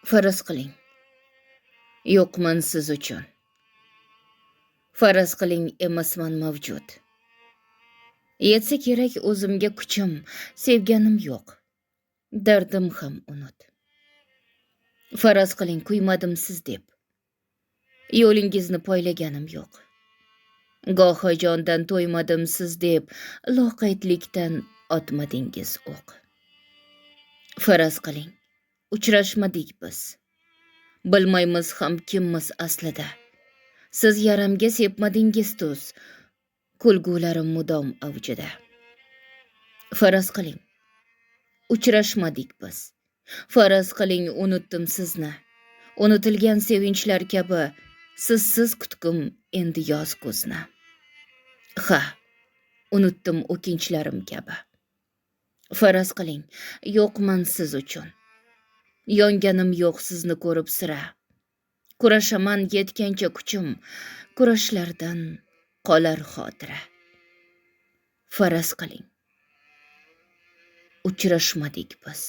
Faraz qiling, yo'qman siz uchun. Faraz qiling, emasman mavjud. Yetsa kerak o'zimga kuchim, sevganim yo'q. Dardim ham unut. Faraz qiling, kuymadim siz deb. Yo'lingizni poylaganim yo'q. Goho jondan to'ymadim siz deb, loqaydlikdan otmadingiz o'q. Faraz qiling, uchrashmadik biz. Bilmaymiz ham kimmiz aslida. Siz yaramga sepmadingiz tuz, kulgularim mudom avjida. Faraz qiling, uchrashmadik biz. Faraz qiling, unutdim sizni. Unutilgan sevinchlar kabi, sizsiz kutgum endi yoz kuzni. Ha, unutdim o'kinchlarim kabi. Faraz qiling, yo'qman siz uchun. Yonganim yo'q sizni ko'rib sira. Kurashaman yetgancha kuchim, kurashlardan qolar xotira. Faraz qiling, uchrashmadik biz.